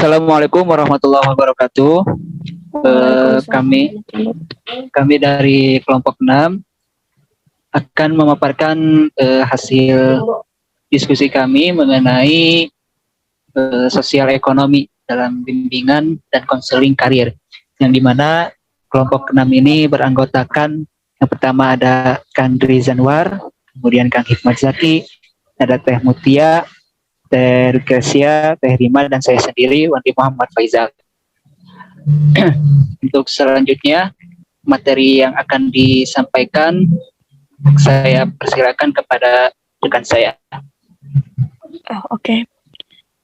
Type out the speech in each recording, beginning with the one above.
Assalamualaikum warahmatullahi wabarakatuh. Kami dari kelompok 6 akan memaparkan hasil diskusi kami mengenai sosial ekonomi dalam bimbingan dan konseling karir, yang dimana kelompok 6 ini beranggotakan yang pertama ada Kang Rizanwar, kemudian Kang Hikmat Zaki, ada Teh Mutia, Teh Rukesia, Teh Rima, dan saya sendiri, Wandi Muhammad Faizal. Untuk selanjutnya, materi yang akan disampaikan, saya persilakan kepada rekan saya. Oke.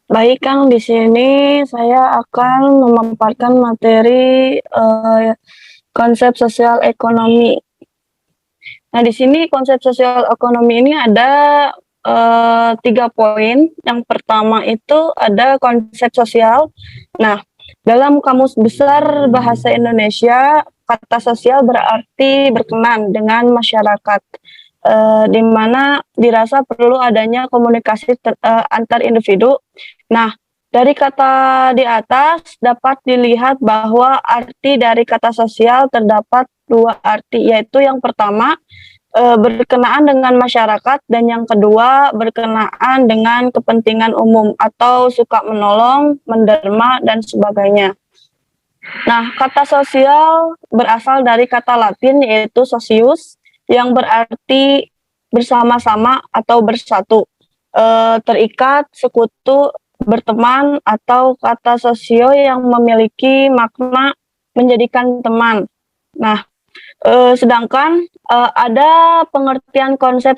Baik, Kang, di sini saya akan memaparkan materi konsep sosial ekonomi. Nah, di sini konsep sosial ekonomi ini ada 3 poin. Yang pertama itu ada konsep sosial. Nah, dalam Kamus Besar Bahasa Indonesia, kata sosial berarti berkenan dengan masyarakat, di mana dirasa perlu adanya komunikasi antar individu. Nah, dari kata di atas dapat dilihat bahwa arti dari kata sosial terdapat 2 arti, yaitu yang pertama berkenaan dengan masyarakat, dan yang kedua berkenaan dengan kepentingan umum atau suka menolong, menderma, dan sebagainya. Nah, kata sosial berasal dari kata Latin yaitu socius, yang berarti bersama-sama atau bersatu, terikat, sekutu, berteman, atau kata sosio yang memiliki makna menjadikan teman. Nah, sedangkan ada pengertian konsep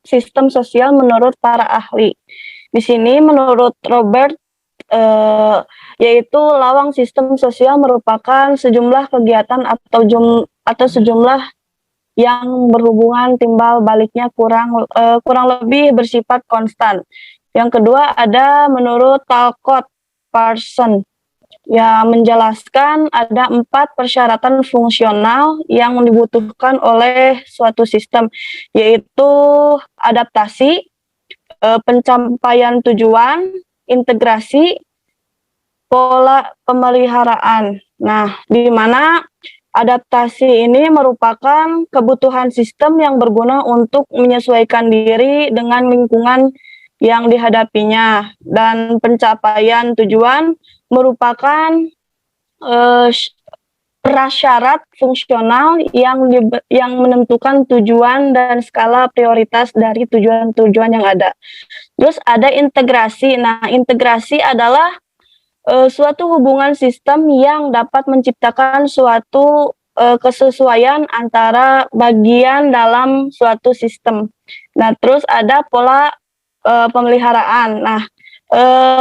sistem sosial menurut para ahli. Di sini menurut Robert, yaitu lawang sistem sosial merupakan sejumlah kegiatan atau sejumlah yang berhubungan timbal baliknya kurang lebih bersifat konstan. Yang kedua ada menurut Talcott Parsons, yang menjelaskan ada 4 persyaratan fungsional yang dibutuhkan oleh suatu sistem, yaitu adaptasi, pencapaian tujuan, integrasi, pola pemeliharaan. Nah, di mana adaptasi ini merupakan kebutuhan sistem yang berguna untuk menyesuaikan diri dengan lingkungan yang dihadapinya, dan pencapaian tujuan merupakan prasyarat fungsional yang menentukan tujuan dan skala prioritas dari tujuan-tujuan yang ada. Terus ada integrasi. Nah, integrasi adalah suatu hubungan sistem yang dapat menciptakan suatu kesesuaian antara bagian dalam suatu sistem. Nah, terus ada pola pemeliharaan. Nah,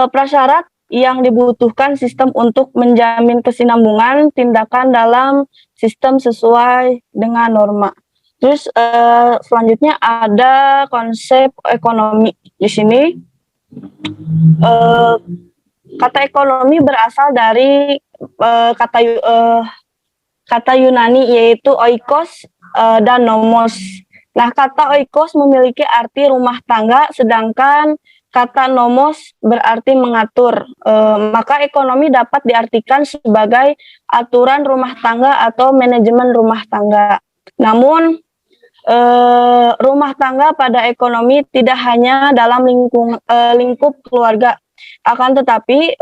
prasyarat yang dibutuhkan sistem untuk menjamin kesinambungan tindakan dalam sistem sesuai dengan norma. Terus selanjutnya ada konsep ekonomi. Di sini kata ekonomi berasal dari kata Yunani yaitu oikos dan nomos. Nah, kata oikos memiliki arti rumah tangga, sedangkan kata nomos berarti mengatur. Maka ekonomi dapat diartikan sebagai aturan rumah tangga atau manajemen rumah tangga. Namun, rumah tangga pada ekonomi tidak hanya dalam lingkup keluarga, akan tetapi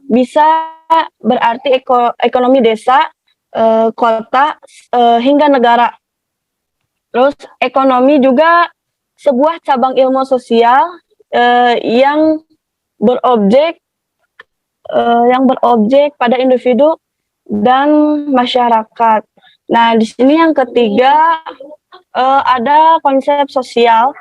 bisa berarti ekonomi desa, kota, hingga negara. Terus ekonomi juga sebuah cabang ilmu sosial yang berobjek pada individu dan masyarakat. Nah, di sini yang ketiga ada konsep sosial.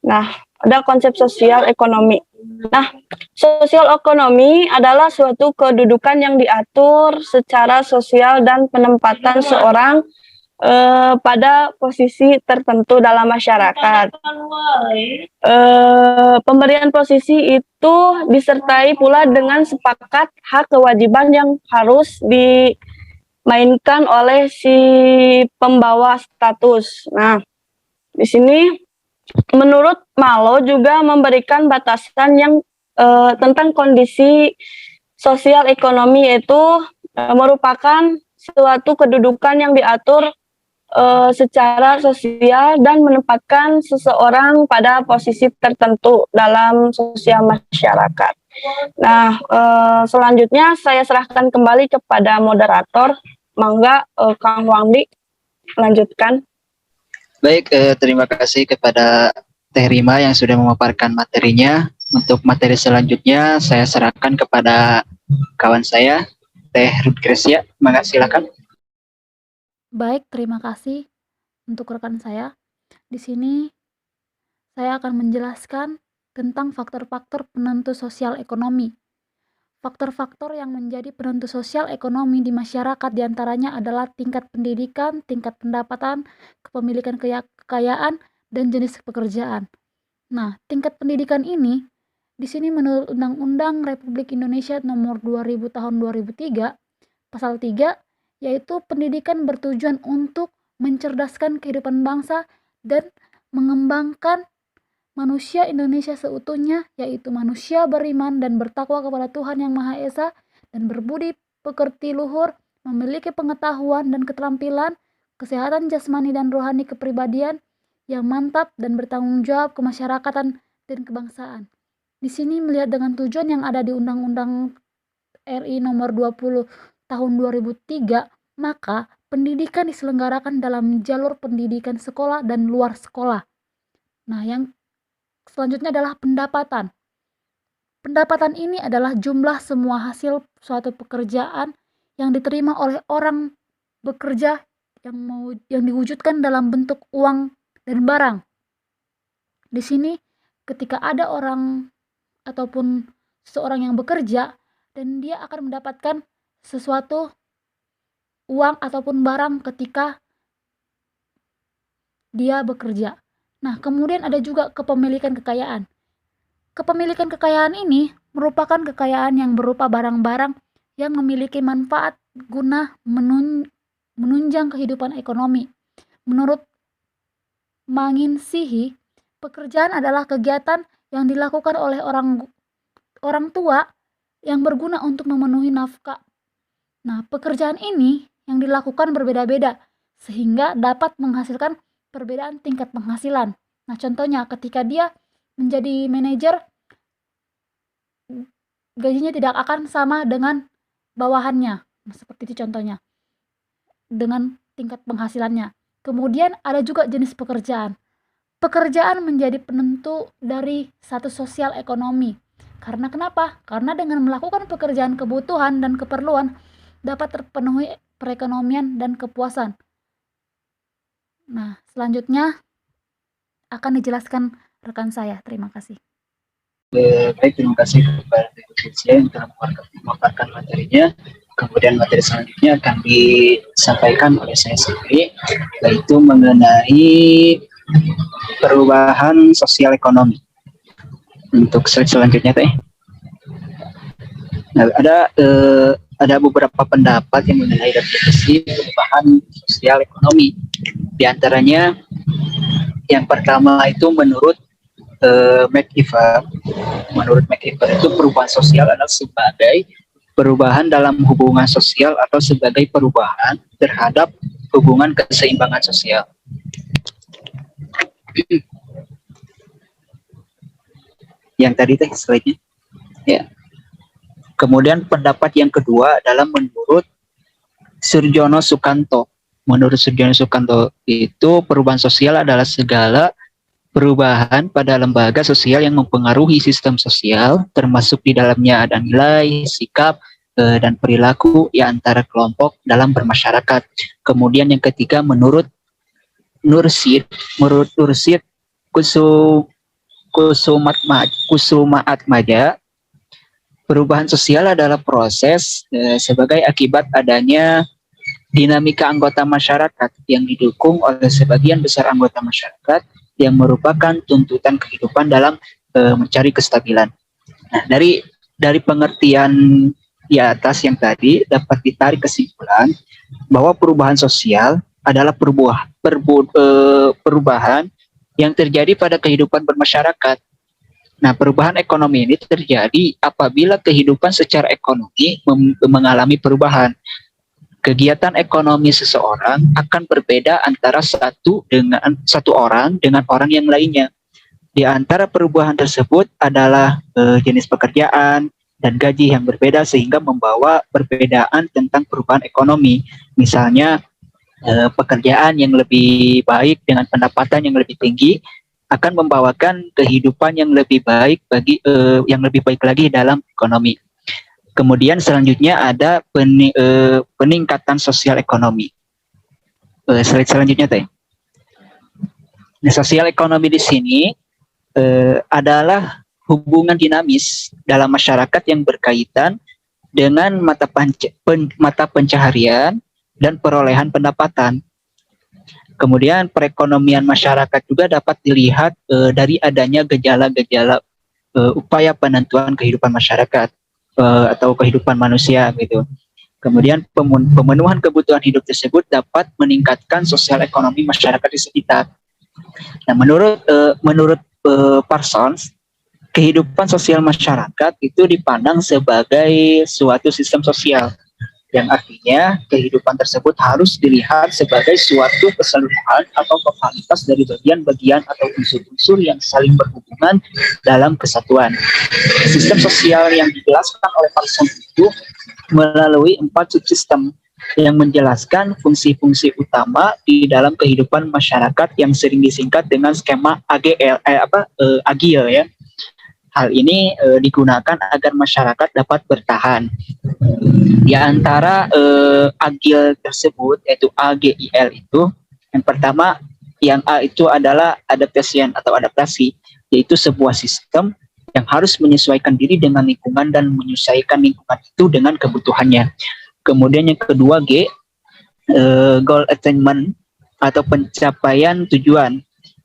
Nah, ada konsep sosial ekonomi. Nah, sosial ekonomi adalah suatu kedudukan yang diatur secara sosial dan penempatan seorang pada posisi tertentu dalam masyarakat. Pemberian posisi itu disertai pula dengan sepakat hak kewajiban yang harus dimainkan oleh si pembawa status. Nah, di sini menurut Malo juga memberikan batasan yang tentang kondisi sosial ekonomi, yaitu merupakan suatu kedudukan yang diatur secara sosial dan menempatkan seseorang pada posisi tertentu dalam sosial masyarakat. Nah, selanjutnya saya serahkan kembali kepada moderator. Mangga, Kang Wangdi, lanjutkan. Baik, terima kasih kepada Teh Rima yang sudah memaparkan materinya. Untuk materi selanjutnya saya serahkan kepada kawan saya, Teh Ruth Gracia. Mangga, silakan. Baik, terima kasih untuk rekan saya. Di sini saya akan menjelaskan tentang faktor-faktor penentu sosial ekonomi. Faktor-faktor yang menjadi penentu sosial ekonomi di masyarakat diantaranya adalah tingkat pendidikan, tingkat pendapatan, kepemilikan kekayaan, dan jenis pekerjaan. Nah, tingkat pendidikan ini di sini menurut Undang-Undang Republik Indonesia Nomor 2000 Tahun 2003, Pasal 3, yaitu pendidikan bertujuan untuk mencerdaskan kehidupan bangsa dan mengembangkan manusia Indonesia seutuhnya, yaitu manusia beriman dan bertakwa kepada Tuhan Yang Maha Esa dan berbudi pekerti luhur, memiliki pengetahuan dan keterampilan, kesehatan jasmani dan rohani, kepribadian yang mantap dan bertanggung jawab kemasyarakatan dan kebangsaan. Di sini melihat dengan tujuan yang ada di Undang-Undang RI Nomor 20 Tahun 2003, maka pendidikan diselenggarakan dalam jalur pendidikan sekolah dan luar sekolah. Nah, yang selanjutnya adalah pendapatan. Pendapatan ini adalah jumlah semua hasil suatu pekerjaan yang diterima oleh orang bekerja yang diwujudkan dalam bentuk uang dan barang. Di sini ketika ada orang ataupun seseorang yang bekerja dan dia akan mendapatkan sesuatu uang ataupun barang ketika dia bekerja. Nah, kemudian ada juga kepemilikan kekayaan. Kepemilikan kekayaan ini merupakan kekayaan yang berupa barang-barang yang memiliki manfaat guna menunjang kehidupan ekonomi. Menurut Mangin Sihi, pekerjaan adalah kegiatan yang dilakukan oleh orang tua yang berguna untuk memenuhi nafkah. Nah, pekerjaan ini yang dilakukan berbeda-beda sehingga dapat menghasilkan perbedaan tingkat penghasilan. Nah, contohnya ketika dia menjadi manajer, gajinya tidak akan sama dengan bawahannya. Nah, seperti itu contohnya. Dengan tingkat penghasilannya. Kemudian ada juga jenis pekerjaan. Pekerjaan menjadi penentu dari status sosial ekonomi. Karena kenapa? Karena dengan melakukan pekerjaan kebutuhan dan keperluan dapat terpenuhi perekonomian dan kepuasan. Nah, selanjutnya akan dijelaskan rekan saya. Terima kasih. Baik, terima kasih kepada Gracia yang telah memaparkan materinya. Kemudian materi selanjutnya akan disampaikan oleh saya sendiri, yaitu mengenai perubahan sosial ekonomi. Untuk slide selanjutnya, Teh. Nah, ada beberapa pendapat yang mengenai definisi perubahan sosial ekonomi. Di antaranya, yang pertama itu menurut McIver. Menurut McIver itu perubahan sosial adalah sebagai perubahan dalam hubungan sosial atau sebagai perubahan terhadap hubungan keseimbangan sosial. Yang tadi Teh slide-nya. Ya. Kemudian pendapat yang kedua adalah menurut Surjono Sukanto. Menurut Surjono Sukanto itu perubahan sosial adalah segala perubahan pada lembaga sosial yang mempengaruhi sistem sosial, termasuk di dalamnya ada nilai, sikap, dan perilaku ya antara kelompok dalam bermasyarakat. Kemudian yang ketiga menurut Nursid Kusumaatmaja, perubahan sosial adalah proses sebagai akibat adanya dinamika anggota masyarakat yang didukung oleh sebagian besar anggota masyarakat yang merupakan tuntutan kehidupan dalam mencari kestabilan. Nah, dari pengertian di atas yang tadi dapat ditarik kesimpulan bahwa perubahan sosial adalah perubahan yang terjadi pada kehidupan bermasyarakat Nah, perubahan ekonomi ini terjadi apabila kehidupan secara ekonomi mengalami perubahan. Kegiatan ekonomi seseorang akan berbeda antara satu orang dengan orang yang lainnya. Di antara perubahan tersebut adalah jenis pekerjaan dan gaji yang berbeda sehingga membawa perbedaan tentang perubahan ekonomi. Misalnya pekerjaan yang lebih baik dengan pendapatan yang lebih tinggi akan membawakan kehidupan yang lebih baik yang lebih baik lagi dalam ekonomi. Kemudian selanjutnya ada peningkatan sosial ekonomi. Slide selanjutnya, Teh. Nah, sosial ekonomi di sini adalah hubungan dinamis dalam masyarakat yang berkaitan dengan mata pencaharian dan perolehan pendapatan. Kemudian perekonomian masyarakat juga dapat dilihat dari adanya gejala-gejala upaya penentuan kehidupan masyarakat atau kehidupan manusia gitu. Kemudian pemenuhan kebutuhan hidup tersebut dapat meningkatkan sosial ekonomi masyarakat di sekitar. Nah, menurut Parsons, kehidupan sosial masyarakat itu dipandang sebagai suatu sistem sosial, yang artinya kehidupan tersebut harus dilihat sebagai suatu keseluruhan atau totalitas dari bagian-bagian atau unsur-unsur yang saling berhubungan dalam kesatuan. Sistem sosial yang dijelaskan oleh Parsons itu melalui 4 subsistem yang menjelaskan fungsi-fungsi utama di dalam kehidupan masyarakat yang sering disingkat dengan skema AGIL ya. Hal ini digunakan agar masyarakat dapat bertahan. Di antara AGIL tersebut, yaitu AGIL itu, yang pertama, yang A itu adalah adaptation atau adaptasi, yaitu sebuah sistem yang harus menyesuaikan diri dengan lingkungan dan menyesuaikan lingkungan itu dengan kebutuhannya. Kemudian yang kedua G, goal attainment atau pencapaian tujuan,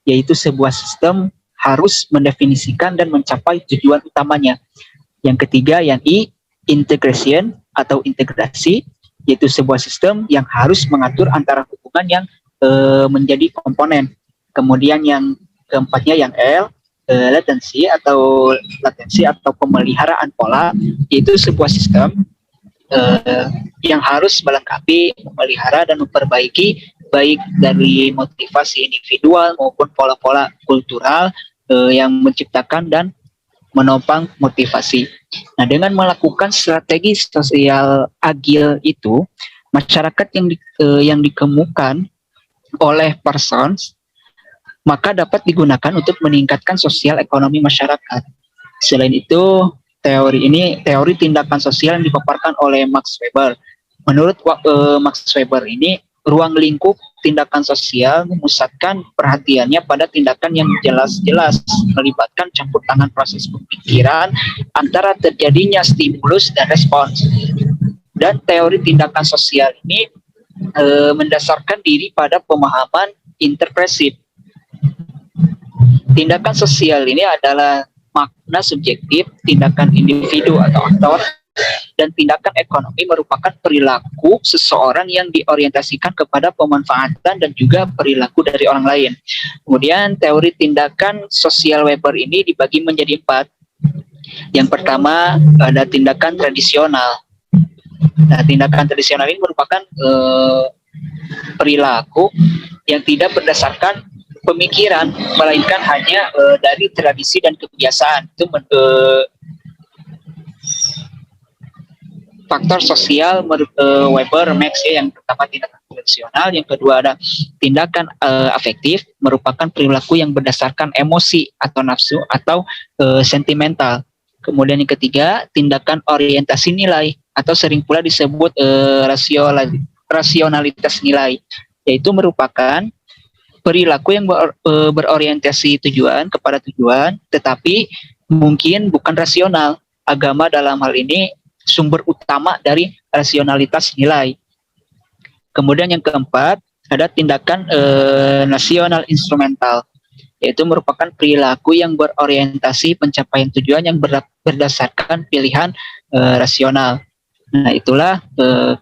yaitu sebuah sistem harus mendefinisikan dan mencapai tujuan utamanya. Yang ketiga yang I, integration atau integrasi, yaitu sebuah sistem yang harus mengatur antara hubungan yang menjadi komponen. Kemudian yang keempatnya yang L, latensi atau pemeliharaan pola, yaitu sebuah sistem yang harus melengkapi, memelihara dan memperbaiki baik dari motivasi individual maupun pola-pola kultural yang menciptakan dan menopang motivasi. Nah, dengan melakukan strategi sosial agil itu, masyarakat yang dikemukakan oleh Parsons maka dapat digunakan untuk meningkatkan sosial ekonomi masyarakat. Selain itu, teori tindakan sosial yang dipaparkan oleh Max Weber. Menurut Max Weber ini, ruang lingkup tindakan sosial memusatkan perhatiannya pada tindakan yang jelas-jelas melibatkan campur tangan proses pemikiran antara terjadinya stimulus dan respons. Dan teori tindakan sosial ini mendasarkan diri pada pemahaman interpresif. Tindakan sosial ini adalah makna subjektif, tindakan individu atau aktor, dan tindakan ekonomi merupakan perilaku seseorang yang diorientasikan kepada pemanfaatan dan juga perilaku dari orang lain. Kemudian teori tindakan sosial Weber ini dibagi menjadi 4. Yang pertama ada tindakan tradisional. Nah, tindakan tradisional ini merupakan perilaku yang tidak berdasarkan pemikiran, melainkan hanya dari tradisi dan kebiasaan. Itu faktor sosial Weber Max ya. Yang pertama tindakan tradisional, yang kedua ada tindakan afektif, merupakan perilaku yang berdasarkan emosi atau nafsu atau sentimental. Kemudian yang ketiga tindakan orientasi nilai atau sering pula disebut rasionalitas nilai, yaitu merupakan perilaku yang berorientasi kepada tujuan, tetapi mungkin bukan rasional. Agama dalam hal ini sumber utama dari rasionalitas nilai. Kemudian yang keempat, ada tindakan nasional instrumental, yaitu merupakan perilaku yang berorientasi pencapaian tujuan yang berdasarkan pilihan rasional. Nah, itulah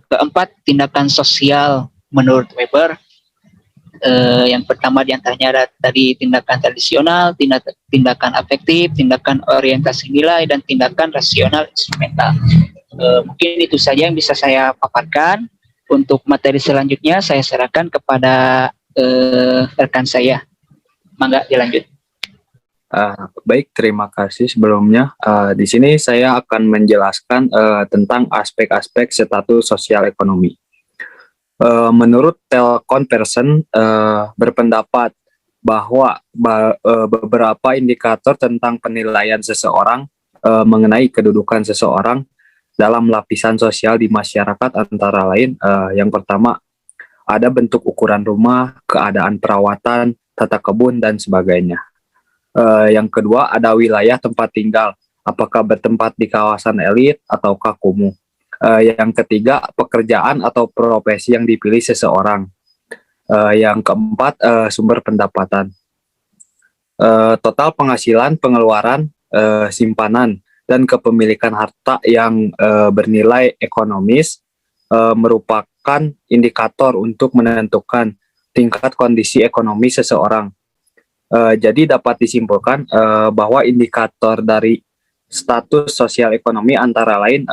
keempat tindakan sosial menurut Weber. Yang pertama diantaranya ada tadi tindakan tradisional, tindakan afektif, tindakan orientasi nilai, dan tindakan rasional instrumental. Mungkin itu saja yang bisa saya paparkan. Untuk materi selanjutnya saya serahkan kepada rekan saya. Mangga dilanjut. Baik, terima kasih sebelumnya. Di sini saya akan menjelaskan tentang aspek-aspek status sosial ekonomi. Menurut Telconversion berpendapat bahwa beberapa indikator tentang penilaian seseorang mengenai kedudukan seseorang dalam lapisan sosial di masyarakat antara lain yang pertama ada bentuk ukuran rumah, keadaan perawatan, tata kebun dan sebagainya. Yang kedua ada wilayah tempat tinggal, apakah bertempat di kawasan elit ataukah kumuh. Yang ketiga pekerjaan atau profesi yang dipilih seseorang. Yang keempat sumber pendapatan. Total penghasilan, pengeluaran, simpanan dan kepemilikan harta yang bernilai ekonomis merupakan indikator untuk menentukan tingkat kondisi ekonomi seseorang. Jadi dapat disimpulkan bahwa indikator dari status sosial ekonomi antara lain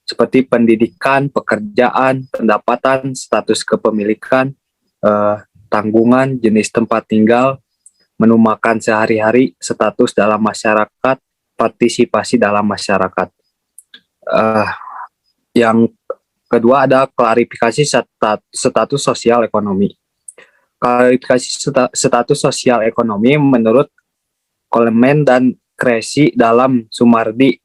seperti pendidikan, pekerjaan, pendapatan, status kepemilikan, tanggungan, jenis tempat tinggal, menu makan sehari-hari, status dalam masyarakat, partisipasi dalam masyarakat. Yang kedua ada klarifikasi status sosial ekonomi. Klarifikasi status sosial ekonomi menurut Coleman dan Kresi dalam Sumardi.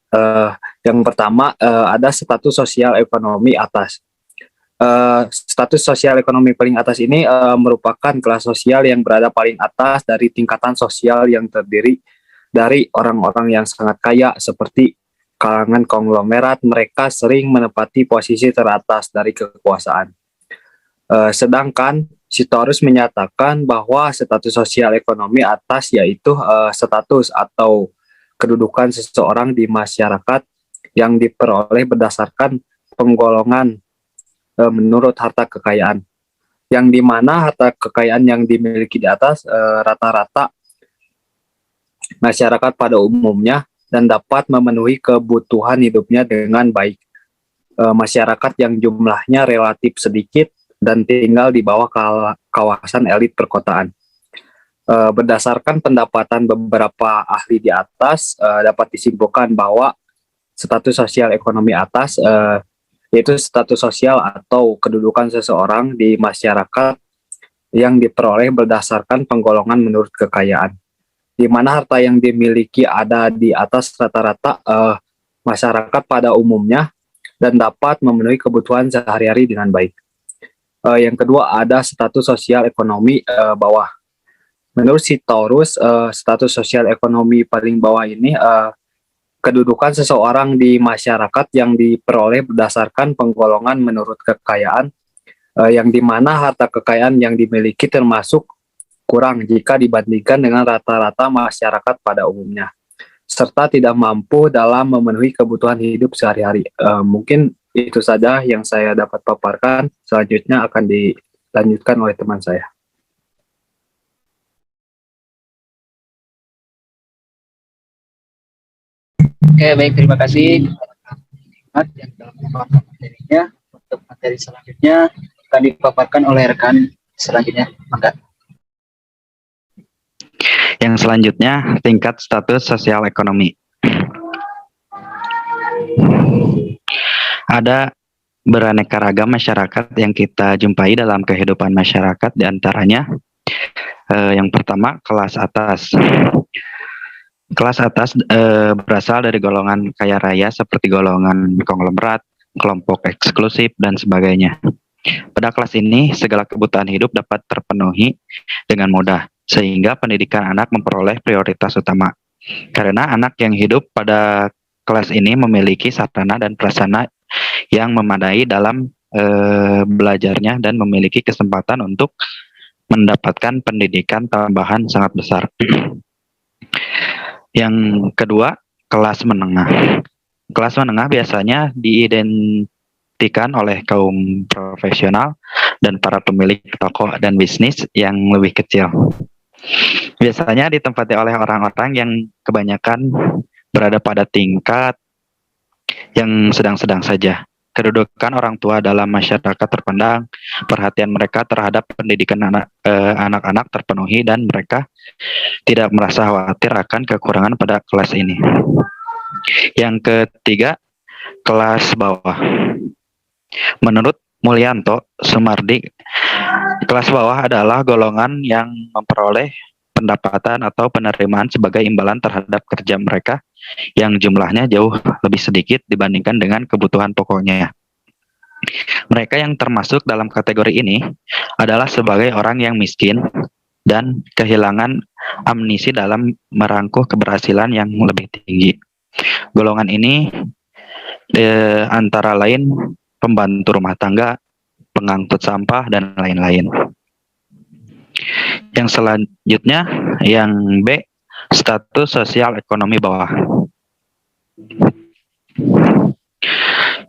Yang pertama ada status sosial ekonomi atas. Status sosial ekonomi paling atas ini merupakan kelas sosial yang berada paling atas dari tingkatan sosial yang terdiri dari orang-orang yang sangat kaya seperti kalangan konglomerat. Mereka sering menempati posisi teratas dari kekuasaan. Sedangkan Sitorus menyatakan bahwa status sosial ekonomi atas yaitu status atau kedudukan seseorang di masyarakat yang diperoleh berdasarkan penggolongan menurut harta kekayaan, yang dimana harta kekayaan yang dimiliki di atas rata-rata masyarakat pada umumnya dan dapat memenuhi kebutuhan hidupnya dengan baik. Masyarakat yang jumlahnya relatif sedikit dan tinggal di bawah kawasan elit perkotaan. Berdasarkan pendapatan beberapa ahli di atas, dapat disimpulkan bahwa status sosial ekonomi atas yaitu status sosial atau kedudukan seseorang di masyarakat yang diperoleh berdasarkan penggolongan menurut kekayaan, di mana harta yang dimiliki ada di atas rata-rata masyarakat pada umumnya dan dapat memenuhi kebutuhan sehari-hari dengan baik. Yang kedua ada status sosial ekonomi bawah. Menurut Sitorus, status sosial ekonomi paling bawah ini kedudukan seseorang di masyarakat yang diperoleh berdasarkan penggolongan menurut kekayaan, yang dimana harta kekayaan yang dimiliki termasuk kurang jika dibandingkan dengan rata-rata masyarakat pada umumnya, serta tidak mampu dalam memenuhi kebutuhan hidup sehari-hari. Mungkin itu saja yang saya dapat paparkan. Selanjutnya akan dilanjutkan oleh teman saya. Oke, baik, terima kasih yang telah memaparkan materinya. Untuk materi selanjutnya akan dipaparkan oleh rekan selanjutnya. Maka yang selanjutnya tingkat status sosial ekonomi. Ada beraneka ragam masyarakat yang kita jumpai dalam kehidupan masyarakat, diantaranya yang pertama kelas atas. Kelas atas berasal dari golongan kaya raya seperti golongan konglomerat, kelompok eksklusif, dan sebagainya. Pada kelas ini, segala kebutuhan hidup dapat terpenuhi dengan mudah, sehingga pendidikan anak memperoleh prioritas utama. Karena anak yang hidup pada kelas ini memiliki sarana dan prasarana yang memadai dalam belajarnya dan memiliki kesempatan untuk mendapatkan pendidikan tambahan sangat besar. Yang kedua, kelas menengah. Kelas menengah biasanya diidentikan oleh kaum profesional dan para pemilik toko dan bisnis yang lebih kecil. Biasanya ditempati oleh orang-orang yang kebanyakan berada pada tingkat yang sedang-sedang saja. Kedudukan orang tua dalam masyarakat terpandang, perhatian mereka terhadap pendidikan anak-anak terpenuhi, dan mereka tidak merasa khawatir akan kekurangan pada kelas ini. Yang ketiga, kelas bawah. Menurut Mulyanto Sumardi, kelas bawah adalah golongan yang memperoleh pendapatan atau penerimaan sebagai imbalan terhadap kerja mereka yang jumlahnya jauh lebih sedikit dibandingkan dengan kebutuhan pokoknya. Mereka yang termasuk dalam kategori ini adalah sebagai orang yang miskin dan kehilangan amnisi dalam merangkuh keberhasilan yang lebih tinggi. Golongan ini antara lain pembantu rumah tangga, pengangkut sampah, dan lain-lain. Yang selanjutnya, yang B, status sosial ekonomi bawah.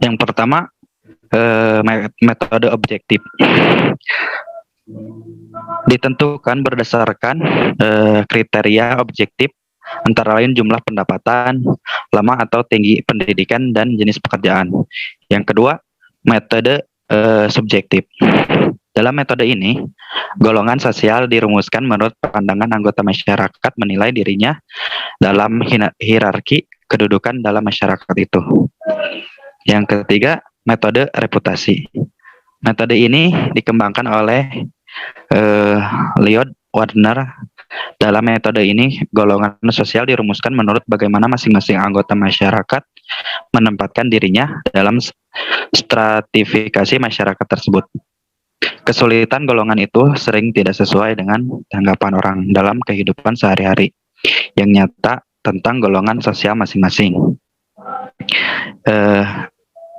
Yang pertama, metode objektif. Ditentukan berdasarkan kriteria objektif, antara lain jumlah pendapatan, lama atau tinggi pendidikan, dan jenis pekerjaan. Yang kedua, metode subjektif. Dalam metode ini, golongan sosial dirumuskan menurut pandangan anggota masyarakat menilai dirinya dalam hierarki kedudukan dalam masyarakat itu. Yang ketiga, metode reputasi. Metode ini dikembangkan oleh Lloyd Wardner. Dalam metode ini, golongan sosial dirumuskan menurut bagaimana masing-masing anggota masyarakat menempatkan dirinya dalam stratifikasi masyarakat tersebut. Kesulitan golongan itu sering tidak sesuai dengan tanggapan orang dalam kehidupan sehari-hari yang nyata tentang golongan sosial masing-masing.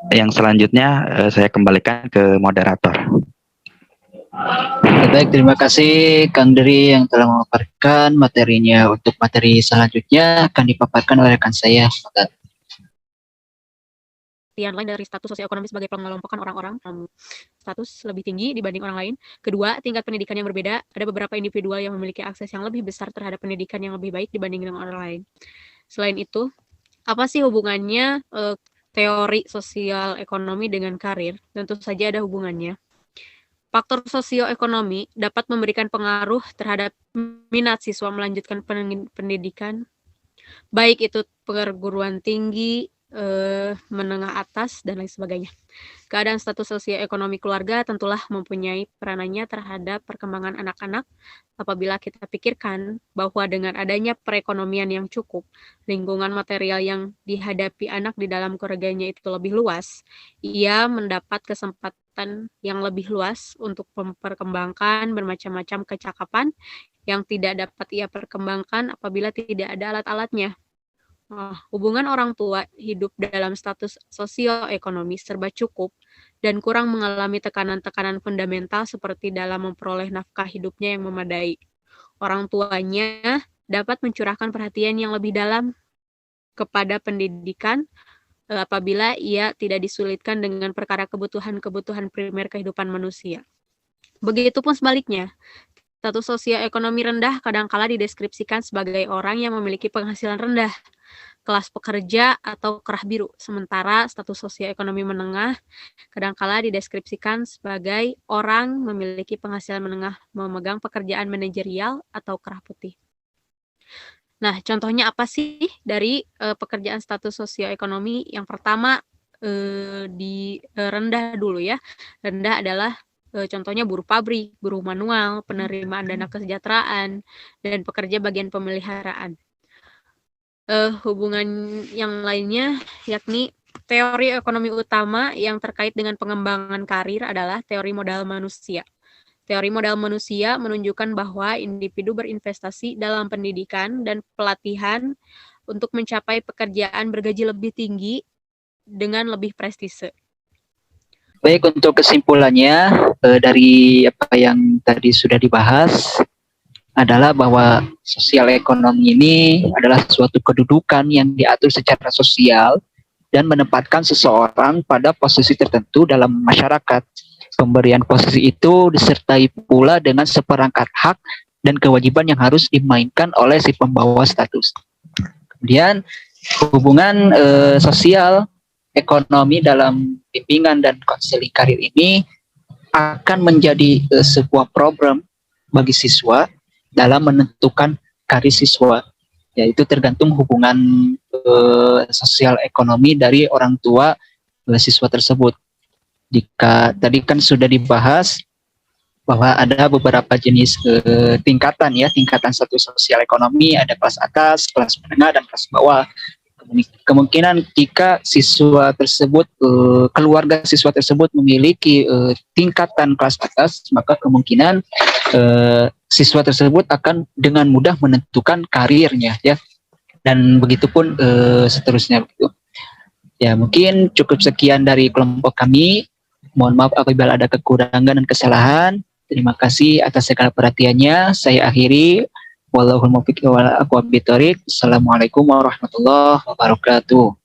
Yang selanjutnya saya kembalikan ke moderator. Baik, terima kasih Kang Dery yang telah memaparkan materinya. Untuk materi selanjutnya akan dipaparkan oleh rekan saya. Pengertian lain dari status sosioekonomi sebagai pengelompokan orang-orang status lebih tinggi dibanding orang lain. Kedua, tingkat pendidikan yang berbeda. Ada beberapa individual yang memiliki akses yang lebih besar terhadap pendidikan yang lebih baik dibanding dengan orang lain. Selain itu, apa sih hubungannya teori sosial ekonomi dengan karir? Tentu saja ada hubungannya. Faktor sosioekonomi dapat memberikan pengaruh terhadap minat siswa melanjutkan pendidikan, baik itu perguruan tinggi, menengah atas, dan lain sebagainya. Keadaan status sosioekonomi keluarga tentulah mempunyai peranannya terhadap perkembangan anak-anak. Apabila kita pikirkan bahwa dengan adanya perekonomian yang cukup, lingkungan material yang dihadapi anak di dalam keluarganya itu lebih luas, ia mendapat kesempatan yang lebih luas untuk memperkembangkan bermacam-macam kecakapan yang tidak dapat ia perkembangkan apabila tidak ada alat-alatnya. Hubungan orang tua hidup dalam status sosioekonomi serba cukup dan kurang mengalami tekanan-tekanan fundamental seperti dalam memperoleh nafkah hidupnya yang memadai. Orang tuanya dapat mencurahkan perhatian yang lebih dalam kepada pendidikan apabila ia tidak disulitkan dengan perkara kebutuhan-kebutuhan primer kehidupan manusia. Begitupun sebaliknya, status sosioekonomi rendah kadangkala dideskripsikan sebagai orang yang memiliki penghasilan rendah, kelas pekerja atau kerah biru, sementara status sosioekonomi menengah kadangkala dideskripsikan sebagai orang memiliki penghasilan menengah memegang pekerjaan manajerial atau kerah putih. Nah, contohnya apa sih dari pekerjaan status sosioekonomi? Yang pertama di rendah dulu ya. Rendah adalah contohnya buruh pabrik, buruh manual, penerimaan dana kesejahteraan, dan pekerja bagian pemeliharaan. Hubungan yang lainnya yakni teori ekonomi utama yang terkait dengan pengembangan karir adalah teori modal manusia. Teori modal manusia menunjukkan bahwa individu berinvestasi dalam pendidikan dan pelatihan untuk mencapai pekerjaan bergaji lebih tinggi dengan lebih prestise. Baik, untuk kesimpulannya dari apa yang tadi sudah dibahas adalah bahwa sosial ekonomi ini adalah suatu kedudukan yang diatur secara sosial dan menempatkan seseorang pada posisi tertentu dalam masyarakat Pemberian posisi itu disertai pula dengan seperangkat hak dan kewajiban yang harus dimainkan oleh si pembawa status. Kemudian hubungan sosial ekonomi dalam bimbingan dan konseling karir ini akan menjadi sebuah problem bagi siswa dalam menentukan karir siswa, yaitu tergantung hubungan sosial ekonomi dari orang tua siswa tersebut. Jika tadi kan sudah dibahas bahwa ada beberapa jenis tingkatan status sosial ekonomi, ada kelas atas, kelas menengah, dan kelas bawah. Kemungkinan jika siswa tersebut, keluarga siswa tersebut memiliki tingkatan kelas atas, maka kemungkinan siswa tersebut akan dengan mudah menentukan karirnya, ya. Dan begitupun seterusnya begitu. Ya, mungkin cukup sekian dari kelompok kami. Mohon maaf apabila ada kekurangan dan kesalahan. Terima kasih atas segala perhatiannya. Saya akhiri. Wallahul muwaffiq wal aqwam bithoriq. Assalamualaikum warahmatullahi wabarakatuh.